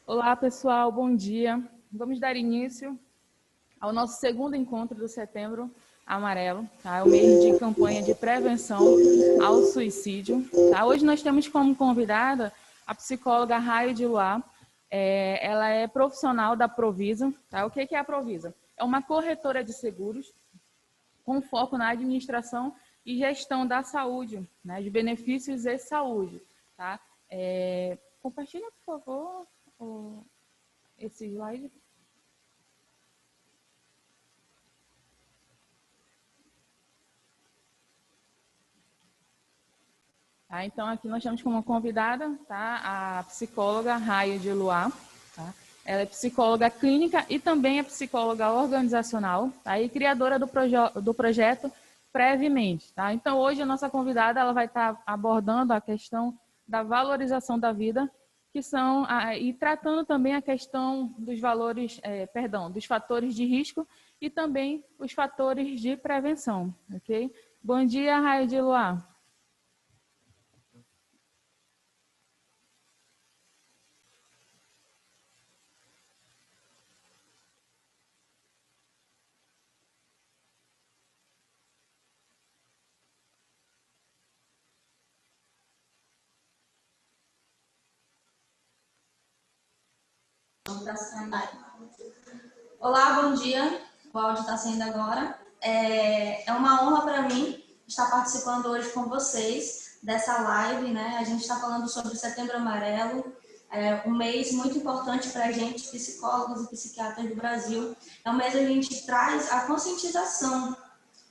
Olá, pessoal, bom dia. Vamos dar início ao nosso segundo encontro do Setembro Amarelo, tá? O mês de campanha de prevenção ao suicídio. Tá? Hoje nós temos como convidada a psicóloga Raio de Luar. Ela é profissional da Provisa. Tá? O que é a Provisa? É uma corretora de seguros com foco na administração e gestão da saúde, né? De benefícios e saúde. Tá? Compartilha, por favor, esse slide. Tá? Então, aqui nós temos como convidada, tá, a psicóloga Raio de Luar. Tá? Ela é psicóloga clínica e também é psicóloga organizacional, tá? E criadora do projeto Prevemente. Tá? Então, hoje a nossa convidada ela vai estar abordando a questão da valorização da vida, que são e tratando também a questão dos valores, dos fatores de risco e também os fatores de prevenção, ok? Bom dia, Raio de Luar. Olá, bom dia. O áudio está saindo agora. É uma honra para mim estar participando hoje com vocês dessa live, né? A gente está falando sobre o Setembro Amarelo, um mês muito importante para a gente, psicólogos e psiquiatras do Brasil. É um mês que a gente traz a conscientização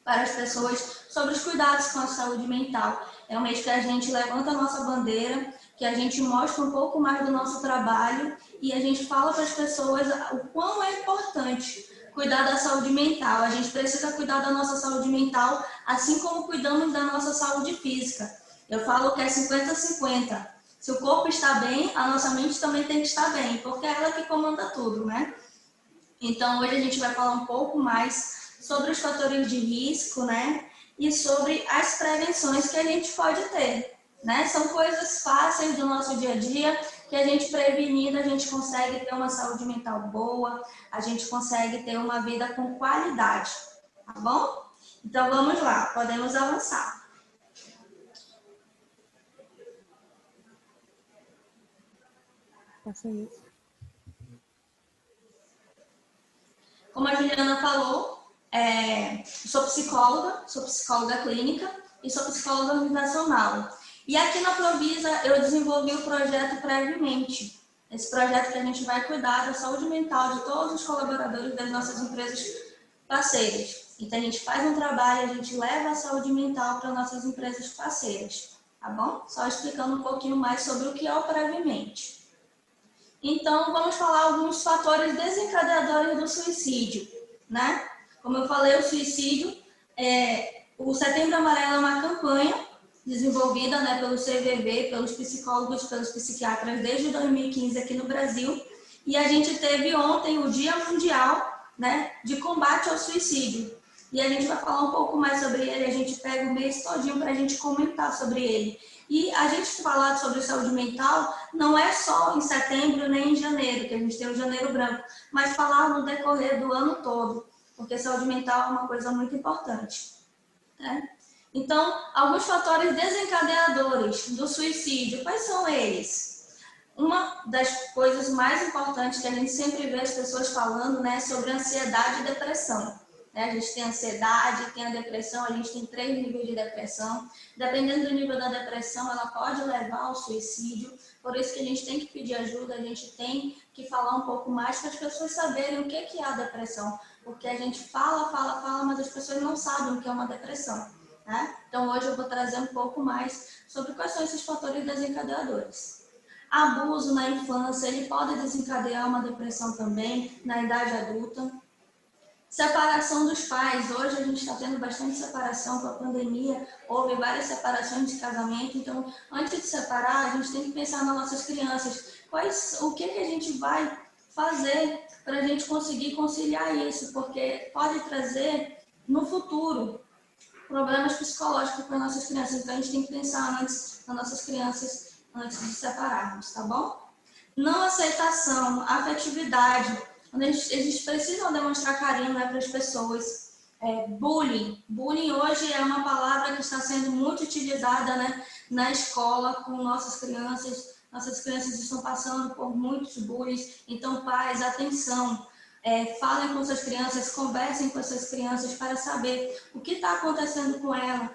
para as pessoas sobre os cuidados com a saúde mental. É um mês que a gente levanta a nossa bandeira, que a gente mostra um pouco mais do nosso trabalho e a gente fala para as pessoas o quão é importante cuidar da saúde mental. A gente precisa cuidar da nossa saúde mental, assim como cuidamos da nossa saúde física. Eu falo que é 50-50. Se o corpo está bem, a nossa mente também tem que estar bem, porque é ela que comanda tudo, né? Então, hoje a gente vai falar um pouco mais sobre os fatores de risco, né? E sobre as prevenções que a gente pode ter, né? São coisas fáceis do nosso dia a dia que a gente prevenindo, a gente consegue ter uma saúde mental boa, a gente consegue ter uma vida com qualidade, tá bom? Então, vamos lá, podemos avançar. Passa isso. Como a Juliana falou, sou psicóloga clínica e sou psicóloga organizacional. E aqui na Provisa eu desenvolvi o projeto Prevemente. Esse projeto que a gente vai cuidar da saúde mental de todos os colaboradores das nossas empresas parceiras. Então a gente faz um trabalho, a gente leva a saúde mental para nossas empresas parceiras, tá bom? Só explicando um pouquinho mais sobre o que é o Prevemente. Então, vamos falar alguns fatores desencadeadores do suicídio, né? Como eu falei, o suicídio, o Setembro Amarelo é uma campanha desenvolvida, né, pelo CVV, pelos psicólogos, pelos psiquiatras desde 2015 aqui no Brasil. E a gente teve ontem o Dia Mundial, né, de combate ao suicídio. E a gente vai falar um pouco mais sobre ele, a gente pega o mês todinho para a gente comentar sobre ele. E a gente falar sobre saúde mental não é só em setembro nem em janeiro, que a gente tem o janeiro branco, mas falar no decorrer do ano todo, porque saúde mental é uma coisa muito importante, né? Então, alguns fatores desencadeadores do suicídio, quais são eles? Uma das coisas mais importantes que a gente sempre vê as pessoas falando, né, sobre ansiedade e depressão. A gente tem a ansiedade, tem a depressão, a gente tem 3 níveis de depressão. Dependendo do nível da depressão, ela pode levar ao suicídio. Por isso que a gente tem que pedir ajuda, a gente tem que falar um pouco mais para as pessoas saberem o que é a depressão. Porque a gente fala, mas as pessoas não sabem o que é uma depressão, né? Então, hoje eu vou trazer um pouco mais sobre quais são esses fatores desencadeadores. Abuso na infância, ele pode desencadear uma depressão também na idade adulta. Separação dos pais. Hoje a gente está tendo bastante separação com a pandemia. Houve várias separações de casamento. Então, antes de separar, a gente tem que pensar nas nossas crianças. O que a gente vai fazer para a gente conseguir conciliar isso? Porque pode trazer, no futuro, problemas psicológicos para nossas crianças. Então, a gente tem que pensar antes nas nossas crianças, antes de separarmos, tá bom? não aceitação, afetividade, onde eles precisam demonstrar carinho, né, para as pessoas. Bullying. Bullying hoje é uma palavra que está sendo muito utilizada, né, na escola com nossas crianças. Nossas crianças estão passando por muitos bullies. Então, pais, atenção. Falem com suas crianças, conversem com suas crianças para saber o que está acontecendo com ela,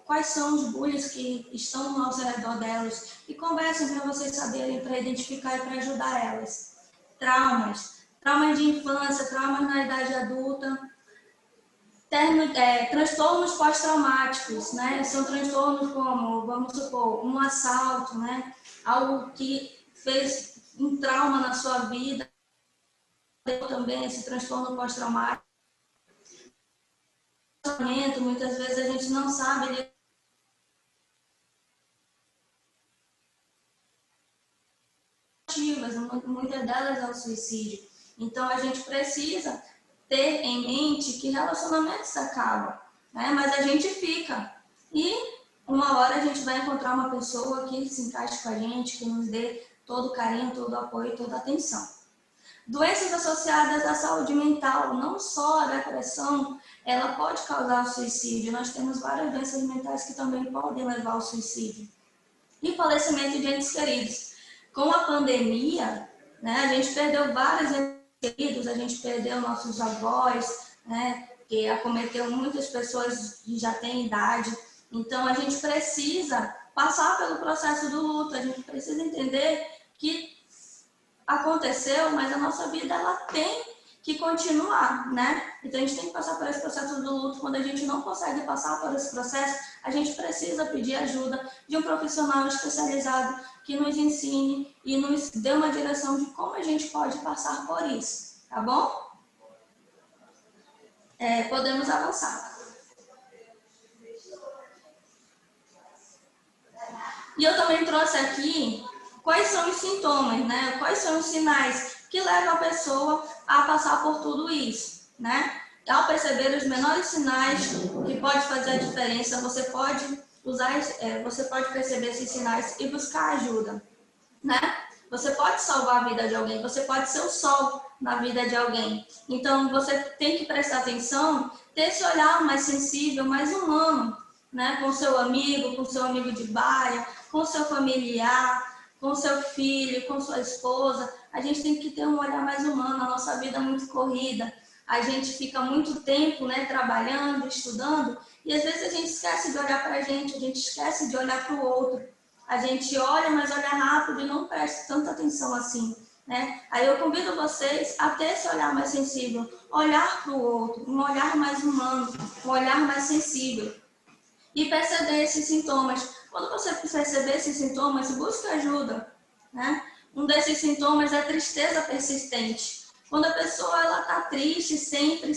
quais são os bullies que estão ao redor delas, e conversem para vocês saberem, para identificar e para ajudar elas. Traumas de infância, traumas na idade adulta, transtornos pós-traumáticos, né? São transtornos como, vamos supor, um assalto, né? Algo que fez um trauma na sua vida, também esse transtorno pós-traumático. Muitas vezes a gente não sabe muitas delas é o suicídio. Então a gente precisa ter em mente que relacionamentos acabam, né? Mas a gente fica. E uma hora a gente vai encontrar uma pessoa que se encaixe com a gente, que nos dê todo o carinho, todo o apoio, toda a atenção. Doenças associadas à saúde mental, não só a depressão, ela pode causar o suicídio. Nós temos várias doenças mentais que também podem levar ao suicídio. E falecimento de entes queridos. Com a pandemia, né, a gente perdeu vários entes queridos, a gente perdeu nossos avós, né, que acometeu muitas pessoas que já têm idade. Então, a gente precisa passar pelo processo do luto, a gente precisa entender que aconteceu, mas a nossa vida ela tem que continuar, né? Então a gente tem que passar por esse processo do luto. Quando a gente não consegue passar por esse processo, a gente precisa pedir ajuda de um profissional especializado que nos ensine e nos dê uma direção de como a gente pode passar por isso, tá bom? Podemos avançar. E eu também trouxe aqui quais são os sintomas, né? Quais são os sinais que levam a pessoa a passar por tudo isso, né? Ao perceber os menores sinais que pode fazer a diferença, você pode você pode perceber esses sinais e buscar ajuda, né? Você pode salvar a vida de alguém, você pode ser o sol na vida de alguém. Então, você tem que prestar atenção, ter esse olhar mais sensível, mais humano, né? Com seu amigo de baia, com seu familiar, com seu filho, com sua esposa. A gente tem que ter um olhar mais humano. A nossa vida é muito corrida. A gente fica muito tempo, né, trabalhando, estudando, e às vezes a gente esquece de olhar para a gente esquece de olhar para o outro. A gente olha, mas olha rápido e não presta tanta atenção assim, né? Aí eu convido vocês a ter esse olhar mais sensível, olhar para o outro, um olhar mais humano, um olhar mais sensível. E perceber esses sintomas. Quando você perceber esses sintomas, busque ajuda, né? Um desses sintomas é a tristeza persistente. Quando a pessoa está triste sempre.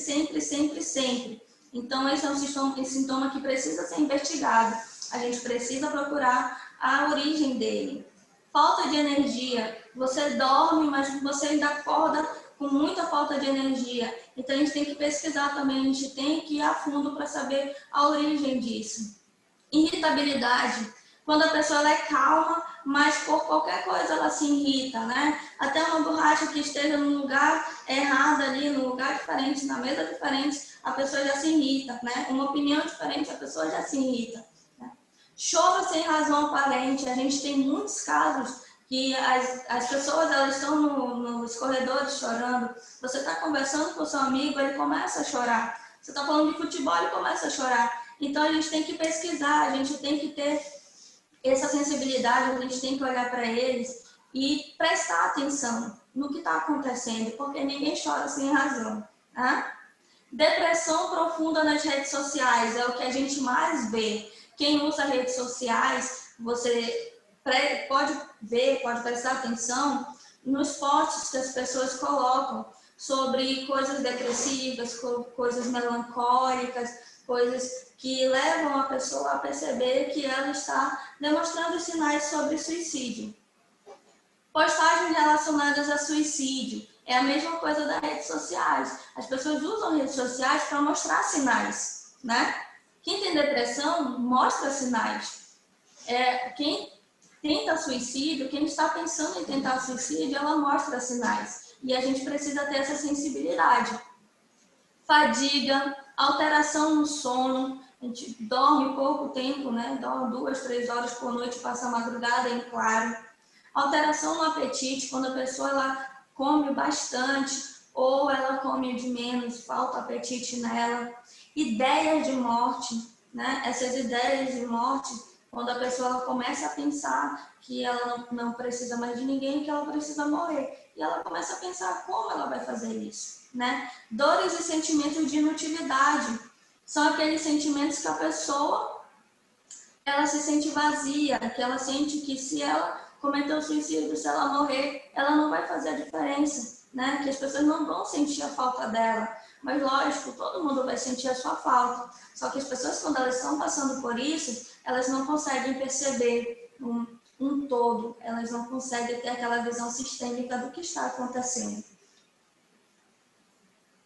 Então, esse é um sintoma que precisa ser investigado. A gente precisa procurar a origem dele. Falta de energia. Você dorme, mas você ainda acorda com muita falta de energia. Então, a gente tem que pesquisar também, a gente tem que ir a fundo para saber a origem disso. Irritabilidade. Quando a pessoa é calma, mas por qualquer coisa ela se irrita, né? Até uma borracha que esteja no lugar errado ali, no lugar diferente, na mesa diferente, a pessoa já se irrita, né? Uma opinião diferente, a pessoa já se irrita. Né? Choro sem razão aparente. A gente tem muitos casos que as pessoas elas estão nos corredores chorando. Você está conversando com o seu amigo, ele começa a chorar. Você está falando de futebol, ele começa a chorar. Então, a gente tem que pesquisar, a gente tem que ter essa sensibilidade, a gente tem que olhar para eles e prestar atenção no que está acontecendo, porque ninguém chora sem razão. Tá? Depressão profunda nas redes sociais é o que a gente mais vê. Quem usa redes sociais, você pode ver, pode prestar atenção nos posts que as pessoas colocam sobre coisas depressivas, coisas melancólicas, coisas que levam a pessoa a perceber que ela está demonstrando sinais sobre suicídio. Postagens relacionadas a suicídio. É a mesma coisa das redes sociais. As pessoas usam redes sociais para mostrar sinais, né? Quem tem depressão mostra sinais. Quem tenta suicídio, quem está pensando em tentar suicídio, ela mostra sinais. E a gente precisa ter essa sensibilidade. Fadiga, alteração no sono, a gente dorme pouco tempo, né? Dorme 2, 3 horas por noite, passa a madrugada em claro. Alteração no apetite, quando a pessoa ela come bastante ou ela come de menos, falta apetite nela. Ideias de morte, né? Essas ideias de morte, quando a pessoa ela começa a pensar que ela não precisa mais de ninguém, que ela precisa morrer. E ela começa a pensar como ela vai fazer isso, né? Dores e sentimentos de inutilidade são aqueles sentimentos que a pessoa ela se sente vazia, que ela sente que se ela cometer o suicídio, se ela morrer, ela não vai fazer a diferença, né? Que as pessoas não vão sentir a falta dela. Mas, lógico, todo mundo vai sentir a sua falta. Só que as pessoas, quando elas estão passando por isso, elas não conseguem perceber um todo. Elas não conseguem ter aquela visão sistêmica do que está acontecendo.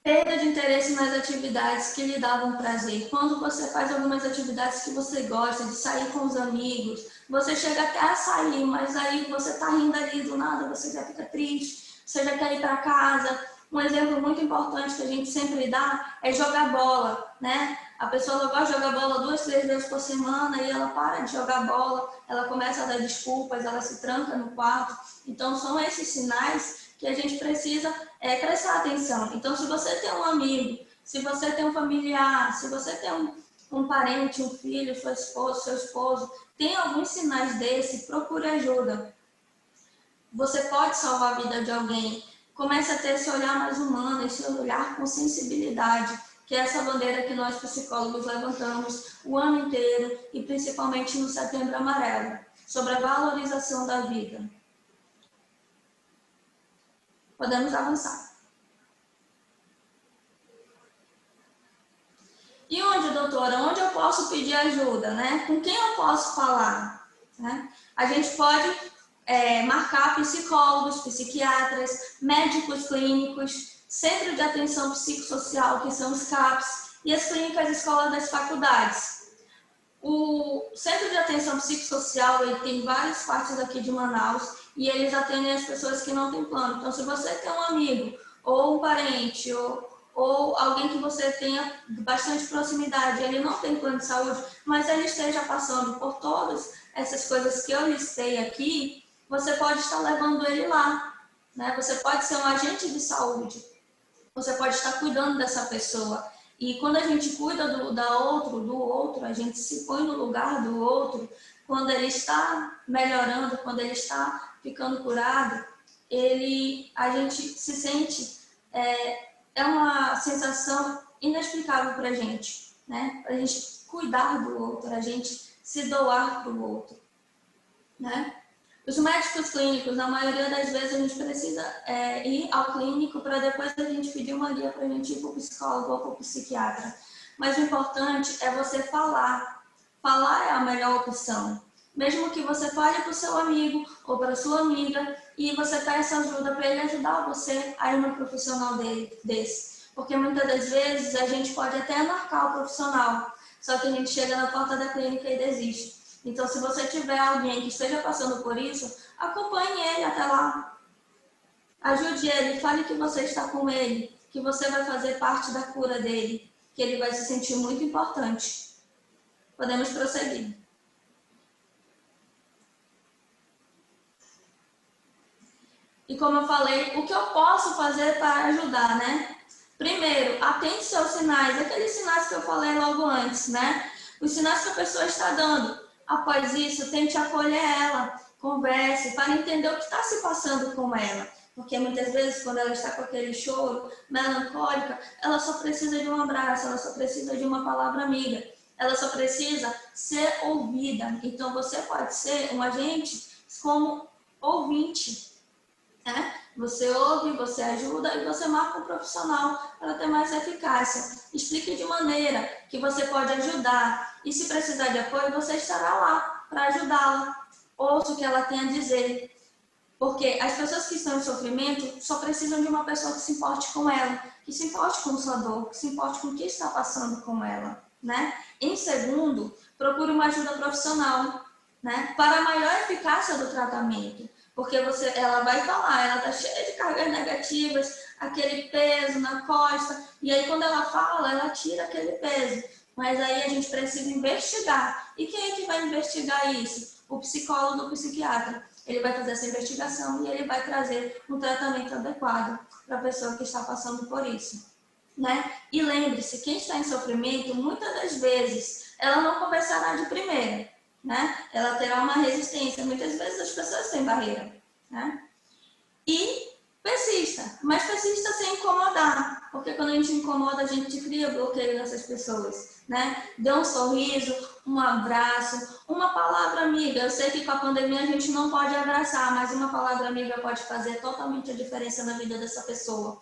Perda de interesse nas atividades que lhe davam prazer. Quando você faz algumas atividades que você gosta, de sair com os amigos, você chega até a sair, mas aí você está rindo ali do nada, você já fica triste, você já quer ir para casa. Um exemplo muito importante que a gente sempre dá é jogar bola, né? A pessoa ela gosta de jogar bola 2, 3 vezes por semana e ela para de jogar bola, ela começa a dar desculpas, ela se tranca no quarto. Então, são esses sinais que a gente precisa prestar atenção. Então, se você tem um amigo, se você tem um familiar, se você tem um parente, um filho, sua esposa, seu esposo, tem alguns sinais desse, procure ajuda. Você pode salvar a vida de alguém. Comece a ter esse olhar mais humano, esse olhar com sensibilidade, que é essa bandeira que nós psicólogos levantamos o ano inteiro e principalmente no Setembro Amarelo, sobre a valorização da vida. Podemos avançar. E onde, doutora? Onde eu posso pedir ajuda, né? Com quem eu posso falar? Né? A gente pode marcar psicólogos, psiquiatras, médicos clínicos, Centro de Atenção Psicossocial, que são os CAPs, e as clínicas escola das faculdades. O Centro de Atenção Psicossocial ele tem várias partes aqui de Manaus e eles atendem as pessoas que não têm plano. Então, se você tem um amigo ou um parente ou alguém que você tenha bastante proximidade, ele não tem plano de saúde, mas ele esteja passando por todas essas coisas que eu listei aqui, você pode estar levando ele lá, né? Você pode ser um agente de saúde, você pode estar cuidando dessa pessoa. E quando a gente cuida do outro, a gente se põe no lugar do outro, quando ele está melhorando, quando ele está ficando curado, a gente se sente, é uma sensação inexplicável para a gente, né? Para a gente cuidar do outro, a gente se doar para o outro, né? Os médicos clínicos, na maioria das vezes, a gente precisa ir ao clínico para depois a gente pedir uma guia para a gente ir para o psicólogo ou para o psiquiatra. Mas o importante é você falar. Falar é a melhor opção. Mesmo que você fale para o seu amigo ou para a sua amiga e você peça ajuda para ele ajudar você a ir no profissional desse. Porque muitas das vezes a gente pode até marcar o profissional, só que a gente chega na porta da clínica e desiste. Então, se você tiver alguém que esteja passando por isso, acompanhe ele até lá. Ajude ele, fale que você está com ele, que você vai fazer parte da cura dele, que ele vai se sentir muito importante. Podemos prosseguir. E como eu falei, o que eu posso fazer para ajudar, né? Primeiro, atente seus sinais, aqueles sinais que eu falei logo antes, né? Os sinais que a pessoa está dando. Após isso, tente acolher ela, converse, para entender o que está se passando com ela. Porque muitas vezes, quando ela está com aquele choro melancólica, ela só precisa de um abraço, ela só precisa de uma palavra amiga, ela só precisa ser ouvida. Então, você pode ser um agente como ouvinte, né? Você ouve, você ajuda e você marca um profissional para ter mais eficácia. Explique de maneira que você pode ajudar. E se precisar de apoio, você estará lá para ajudá-la. Ouça o que ela tem a dizer. Porque as pessoas que estão em sofrimento só precisam de uma pessoa que se importe com ela, que se importe com sua dor, que se importe com o que está passando com ela, né? Em segundo, procure uma ajuda profissional, né? Para a maior eficácia do tratamento. Porque ela vai falar, ela está cheia de cargas negativas, aquele peso na costa, e aí quando ela fala, ela tira aquele peso. Mas aí a gente precisa investigar. E quem é que vai investigar isso? O psicólogo ou o psiquiatra. Ele vai fazer essa investigação e ele vai trazer um tratamento adequado para a pessoa que está passando por isso, né? E lembre-se, quem está em sofrimento, muitas das vezes, ela não conversará de primeira, né? Ela terá uma resistência. Muitas vezes as pessoas têm barreira, né? E persista, mas persista sem incomodar, porque quando a gente incomoda, a gente cria bloqueio nessas pessoas, né? Dê um sorriso, um abraço, uma palavra amiga. Eu sei que com a pandemia a gente não pode abraçar, mas uma palavra amiga pode fazer totalmente a diferença na vida dessa pessoa.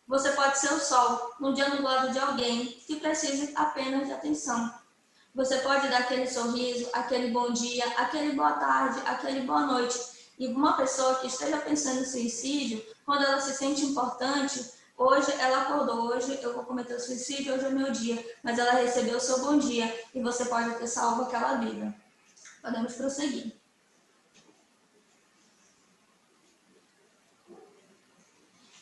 Você pode ser o sol no dia nublado de alguém que precise apenas de atenção. Você pode dar aquele sorriso, aquele bom dia, aquele boa tarde, aquele boa noite. E uma pessoa que esteja pensando em suicídio, quando ela se sente importante, hoje ela acordou, hoje eu vou cometer o suicídio, hoje é meu dia, mas ela recebeu o seu bom dia e você pode ter salvo aquela vida. Podemos prosseguir.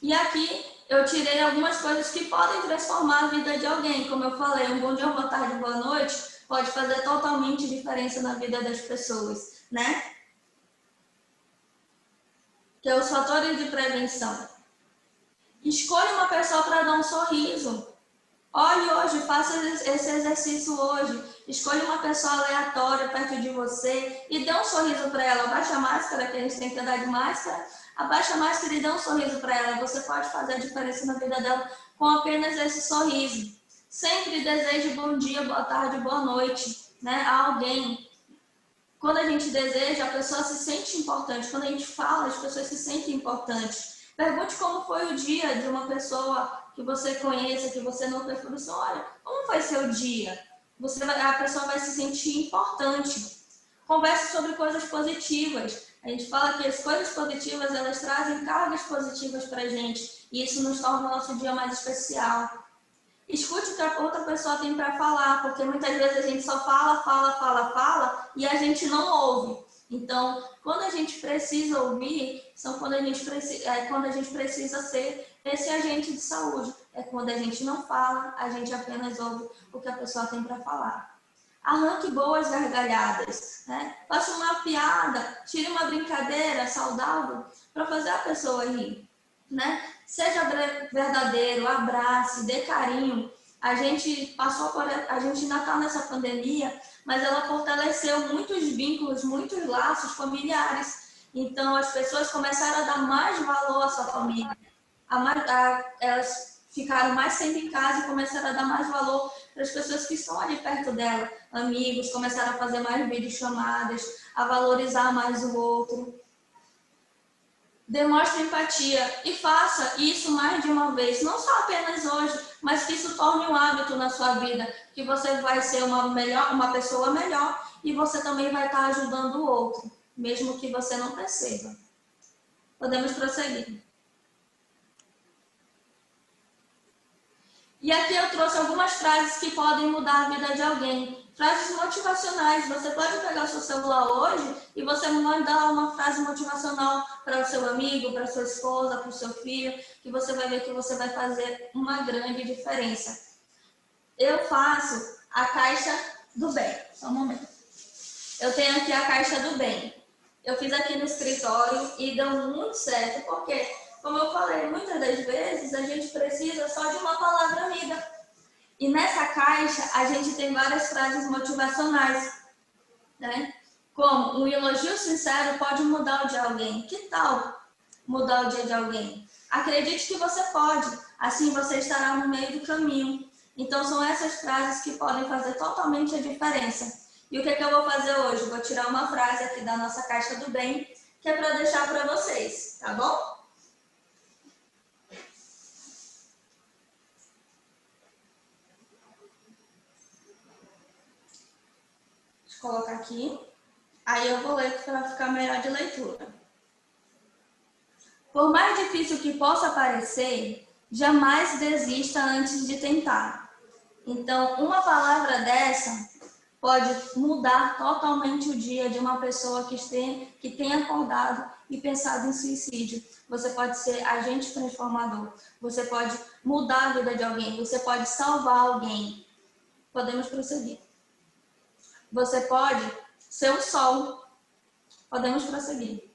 E aqui eu tirei algumas coisas que podem transformar a vida de alguém. Como eu falei, um bom dia, boa tarde, boa noite pode fazer totalmente diferença na vida das pessoas, né? Que é os fatores de prevenção. Escolha uma pessoa para dar um sorriso. Olhe hoje, faça esse exercício hoje. Escolha uma pessoa aleatória perto de você e dê um sorriso para ela. Abaixa a máscara, que a gente tem que andar de máscara. Abaixa a máscara e dê um sorriso para ela. Você pode fazer a diferença na vida dela com apenas esse sorriso. Sempre deseje bom dia, boa tarde, boa noite, né, a alguém. Quando a gente deseja, a pessoa se sente importante. Quando a gente fala, as pessoas se sentem importantes. Pergunte como foi o dia de uma pessoa que você conheça, que você não conhece. Você, olha, como foi seu dia? A pessoa vai se sentir importante. Converse sobre coisas positivas. A gente fala que as coisas positivas, elas trazem cargas positivas para a gente. E isso nos torna o nosso dia mais especial. Escute o que a outra pessoa tem para falar, porque muitas vezes a gente só fala e a gente não ouve. Então, quando a gente precisa ouvir, quando a gente precisa ser esse agente de saúde. É quando a gente não fala, a gente apenas ouve o que a pessoa tem para falar. Arranque boas gargalhadas, né? Faça uma piada, tire uma brincadeira saudável para fazer a pessoa rir, né? Seja verdadeiro, abrace, dê carinho. A gente ainda está nessa pandemia, mas ela fortaleceu muitos vínculos, muitos laços familiares. Então, as pessoas começaram a dar mais valor à sua família. Elas ficaram mais tempo em casa e começaram a dar mais valor para as pessoas que estão ali perto dela. Amigos começaram a fazer mais videochamadas, a valorizar mais o outro. Demonstre empatia e faça isso mais de uma vez, não só apenas hoje, mas que isso torne um hábito na sua vida, que você vai ser uma pessoa melhor e você também vai estar ajudando o outro, mesmo que você não perceba. Podemos prosseguir. E aqui eu trouxe algumas frases que podem mudar a vida de alguém. Frases motivacionais. Você pode pegar o seu celular hoje e você mandar uma frase motivacional para o seu amigo, para a sua esposa, para o seu filho, que você vai ver que você vai fazer uma grande diferença. Eu faço a caixa do bem. Só um momento. Eu tenho aqui a caixa do bem. Eu fiz aqui no escritório e deu muito certo, porque, como eu falei, muitas das vezes a gente precisa só de uma palavra amiga. E nessa caixa a gente tem várias frases motivacionais, né? Como um elogio sincero pode mudar o dia de alguém. Que tal mudar o dia de alguém? Acredite que você pode, assim você estará no meio do caminho. Então são essas frases que podem fazer totalmente a diferença. E o que eu vou fazer hoje? Vou tirar uma frase aqui da nossa caixa do bem, que é para deixar para vocês, tá bom? Colocar aqui, aí eu vou ler para ficar melhor de leitura. Por mais difícil que possa parecer, jamais desista antes de tentar. Então, uma palavra dessa pode mudar totalmente o dia de uma pessoa que tenha acordado e pensado em suicídio. Você pode ser agente transformador, você pode mudar a vida de alguém, você pode salvar alguém. Podemos prosseguir. Você pode ser o sol. Podemos prosseguir.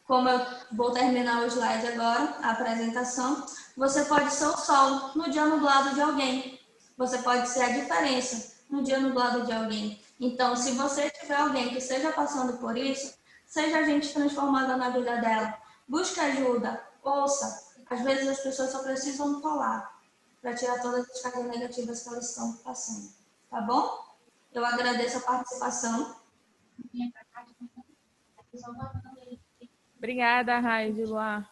Como eu vou terminar o slide agora, a apresentação, você pode ser o sol no dia nublado de alguém. Você pode ser a diferença no dia nublado de alguém. Então, se você tiver alguém que esteja passando por isso, seja a gente transformada na vida dela. Busque ajuda, ouça. Às vezes as pessoas só precisam falar para tirar todas as cargas negativas que elas estão passando. Tá bom? Eu agradeço a participação. Obrigada, Raide Luar,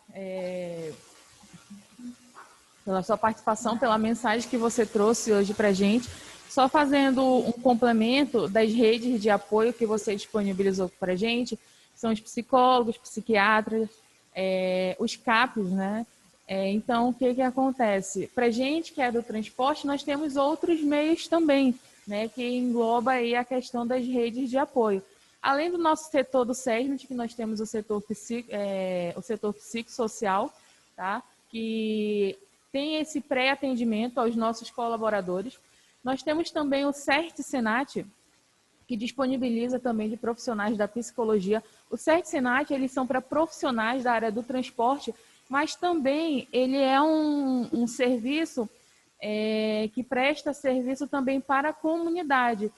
pela sua participação, pela mensagem que você trouxe hoje para a gente. Só fazendo um complemento das redes de apoio que você disponibilizou para a gente, são os psicólogos, psiquiatras, os CAPs, né? Então, o que acontece? Para a gente que é do transporte, nós temos outros meios também, né, que engloba aí a questão das redes de apoio. Além do nosso setor do SESMIT, que nós temos o setor psicossocial, tá? Que tem esse pré-atendimento aos nossos colaboradores. Nós temos também o CERT-SENAT, que disponibiliza também de profissionais da psicologia. O CERT-SENAT, eles são para profissionais da área do transporte, mas também ele é um serviço que presta serviço também para a comunidade,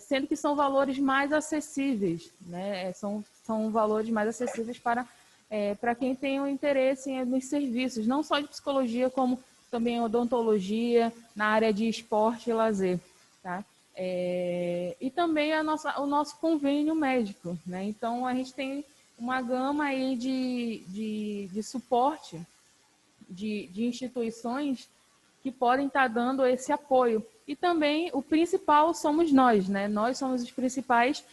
sendo que são valores mais acessíveis, né? São valores mais acessíveis para quem tem o interesse nos serviços, não só de psicologia, como também odontologia, na área de esporte e lazer, tá? E também o nosso convênio médico, né? Então, a gente tem uma gama aí de suporte de instituições que podem estar dando esse apoio. E também o principal somos nós, né? Nós somos os principais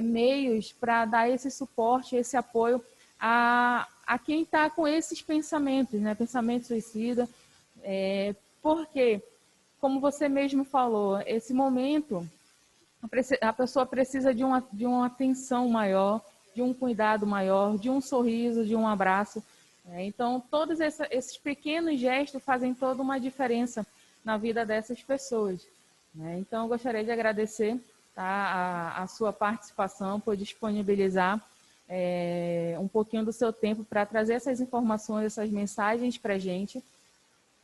meios para dar esse suporte, esse apoio a quem está com esses pensamentos, né? Pensamento suicida. Porque, como você mesmo falou, esse momento a pessoa precisa de uma atenção maior, de um cuidado maior, de um sorriso, de um abraço. Então, todos esses pequenos gestos fazem toda uma diferença na vida dessas pessoas. Então, eu gostaria de agradecer, tá, a sua participação, por disponibilizar um pouquinho do seu tempo para trazer essas informações, essas mensagens para a gente.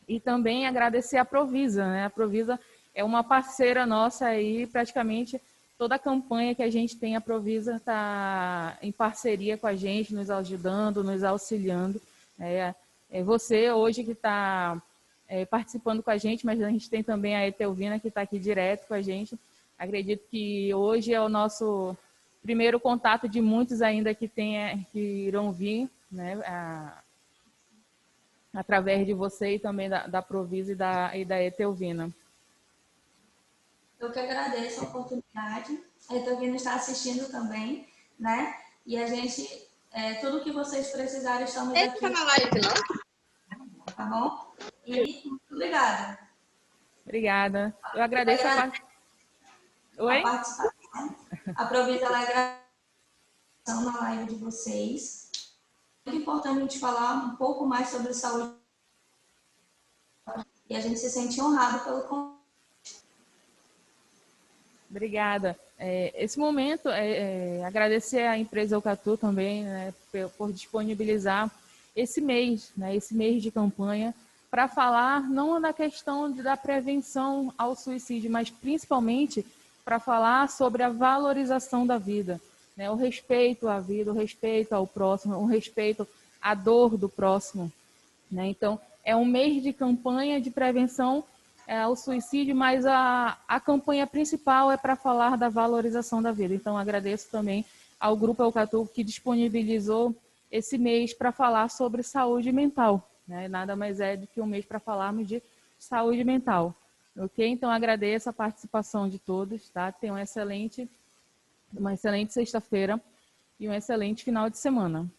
E também agradecer a Provisa, né? A Provisa é uma parceira nossa aí, praticamente toda a campanha que a gente tem, a Provisa está em parceria com a gente, nos ajudando, nos auxiliando. Você hoje que está participando com a gente, mas a gente tem também a Etelvina que está aqui direto com a gente. Acredito que hoje é o nosso primeiro contato de muitos ainda que irão vir, né? Através de você e também da Provisa e da Etelvina. Eu que agradeço a oportunidade. A Etelvina está assistindo também, né? E a gente, tudo que vocês precisarem, estamos aqui. Esse tá na live, não? Tá bom? E muito obrigada. Obrigada. Eu agradeço a participação. A Provisa, ela é na live de vocês. É muito importante a gente falar um pouco mais sobre saúde. E a gente se sente honrado pelo convite. Obrigada. Esse momento, agradecer à empresa Eucatu também, né, por disponibilizar esse mês de campanha, para falar não da questão da prevenção ao suicídio, mas principalmente para falar sobre a valorização da vida, né, o respeito à vida, o respeito ao próximo, o respeito à dor do próximo, né? Então, é um mês de campanha de prevenção ao suicídio, mas a campanha principal é para falar da valorização da vida. Então, agradeço também ao Grupo Eucatu que disponibilizou esse mês para falar sobre saúde mental, né? Nada mais é do que um mês para falarmos de saúde mental. Ok? Então, agradeço a participação de todos, tá? Tenham uma excelente sexta-feira e um excelente final de semana.